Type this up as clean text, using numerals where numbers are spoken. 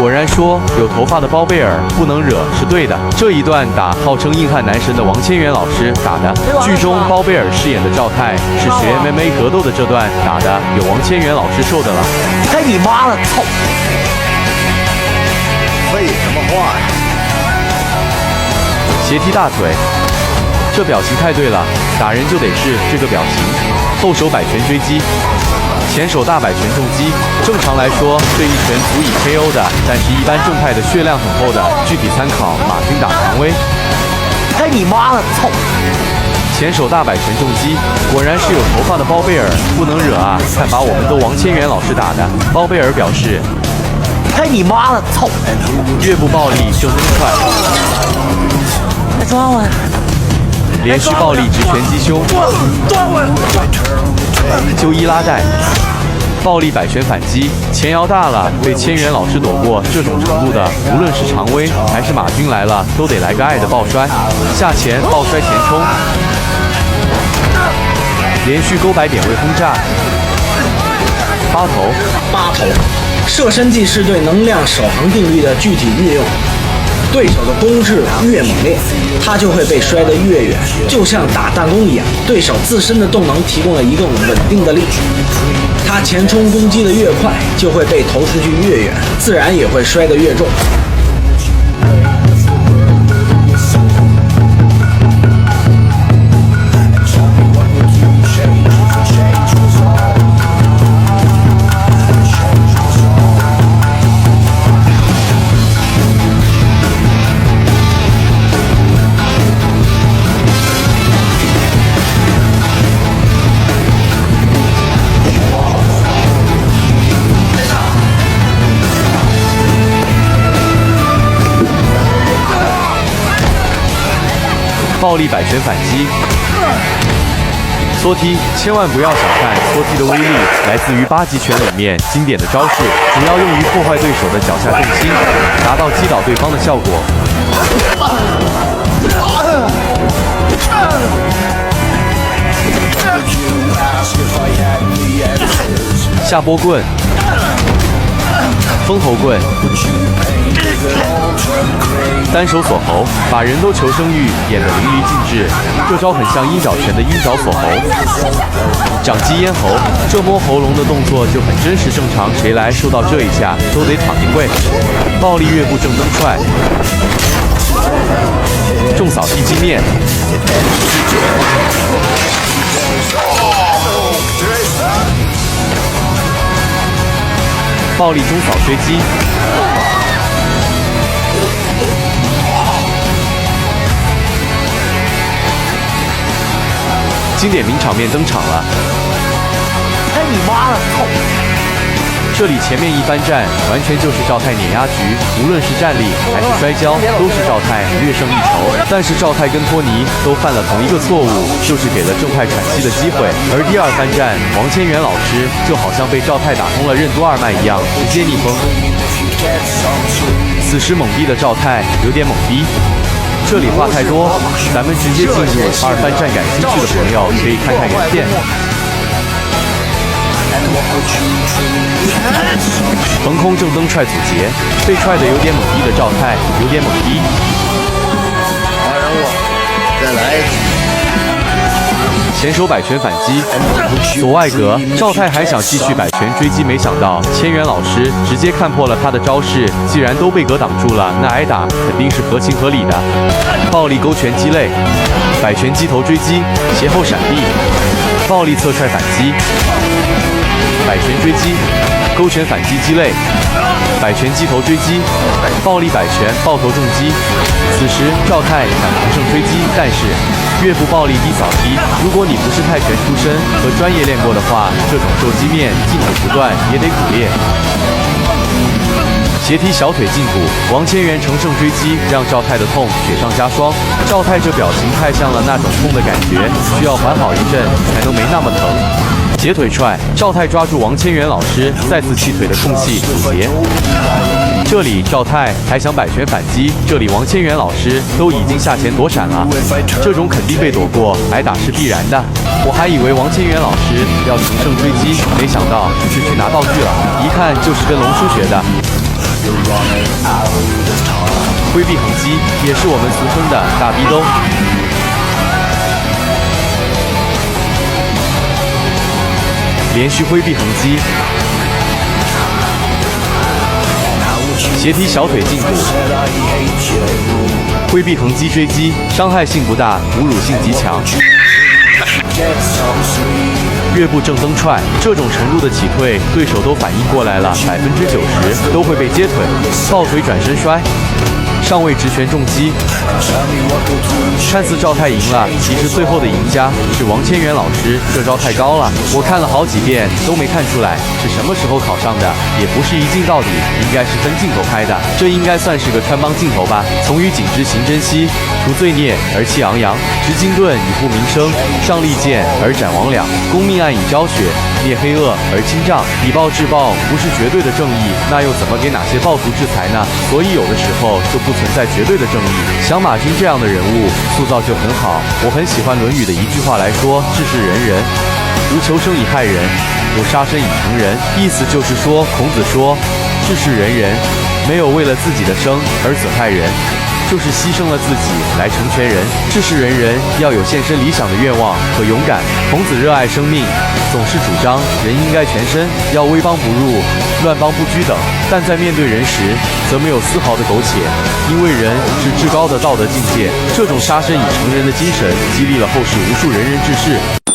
果然说有头发的包贝尔不能惹是对的。这一段打号称硬汉男神的王千源老师打的。剧中包贝尔饰演的赵泰是学 MMA 格斗的，这段打的有王千源老师受的了。开你妈了，操！废什么话呀！斜踢大腿，这表情太对了，打人就得是这个表情。后手摆拳追击，前手大摆拳重击。正常来说，这一拳足以 KO 的，但是一般正太的血量很厚的，具体参考马军打唐威。开你妈了，操！前手大摆拳重击，果然是有头发的包贝尔不能惹啊！看把我们都王千源老师打的。包贝尔表示。开你妈了，操！越不暴力正蹬踹，来抓我呀！连续暴力直拳击胸，就医拉带，暴力摆拳反击，前摇大了，被千源老师躲过。这种程度的，无论是常威还是马军来了，都得来个爱的抱摔，下前抱摔前冲，连续勾摆点位轰炸，八头。射身技是对能量守恒定律的具体运用，对手的攻势越猛烈，他就会被摔得越远，就像打弹弓一样，对手自身的动能提供了一个稳定的力，他前冲攻击的越快，就会被投出去越远，自然也会摔得越重。暴力摆拳反击，缩踢，千万不要小看缩踢的威力，来自于8极拳里面经典的招式，主要用于破坏对手的脚下重心，达到击倒对方的效果。下波棍，封喉棍，单手锁喉，把人都求生欲演得淋漓尽致。这招很像鹰爪拳的鹰爪锁喉，掌击咽喉，这摸喉咙的动作就很真实正常，谁来受到这一下都得躺一会。暴力越步正蹬踹，重扫地击面。暴力中扫追击，经典名场面登场了。开你妈了，操！这里前面一番战，完全就是赵泰碾压局，无论是站立还是摔跤，都是赵泰略胜一筹。但是赵泰跟托尼都犯了同一个错误，就是给了正泰喘息的机会。而第二番战，王千源老师就好像被赵泰打通了任督二脉一样，直接逆风。此时懵逼的赵泰有点懵逼。这里话太多，咱们直接进入二番战，感兴趣的朋友可以看看原片。横空正蹬踹阻截，被踹得有点懵逼的赵泰有点懵逼。打扰我，再来一次。前手摆拳反击，左外格，赵泰还想继续摆拳追击，没想到千源老师直接看破了他的招式，既然都被格挡住了，那挨打肯定是合情合理的。暴力勾拳击肋，摆拳击头追击，斜后闪避，暴力侧踹反击，摆拳追击，勾拳反击击肋，摆拳击头追击，暴力摆拳抱头重击。此时赵泰想乘胜追击，但是越不暴力低扫踢。如果你不是泰拳出身和专业练过的话，这种受击面进腿不断也得骨裂。斜踢小腿胫骨，王千源乘胜追击，让赵泰的痛雪上加霜。赵泰这表情太像了那种痛的感觉，需要缓好一阵才能没那么疼。截腿踹，赵泰抓住王千源老师再次气腿的空隙阻截。这里赵泰还想摆拳反击，这里王千源老师都已经下前躲闪了，这种肯定被躲过，挨打是必然的。我还以为王千源老师要乘胜追击，没想到是去拿道具了，一看就是跟龙叔学的。挥臂横击也是我们俗称的大逼兜。连续挥臂横击，斜踢小腿胫骨，挥臂横击追击，伤害性不大，侮辱性极强。越步正蹬踹，这种程度的起退，对手都反应过来了，90%都会被接腿，抱腿转身摔。上位直拳重击，看似赵泰赢了，其实最后的赢家是王千源老师，这招太高了，我看了好几遍都没看出来是什么时候考上的，也不是一镜到底，应该是分镜头拍的，这应该算是个穿帮镜头吧。从于景之行珍惜，除罪孽而气昂扬，执金盾以护民生，上利剑而斩魍魉，攻命案以昭雪，灭黑恶而清障，以暴制暴不是绝对的正义，那又怎么给哪些暴徒制裁呢？所以有的时候就不存在绝对的正义。像马军这样的人物塑造就很好，我很喜欢《论语》的一句话来说：治世仁人，无求生以害人，无杀身以成仁。意思就是说，孔子说，治世仁人，没有为了自己的生而损害人，就是牺牲了自己来成全人。治世仁人要有献身理想的愿望和勇敢。孔子热爱生命，总是主张人应该全身，要威邦不入，乱邦不居等。但在面对人时，则没有丝毫的苟且，因为人是至高的道德境界。这种杀身以成仁的精神，激励了后世无数仁人志士。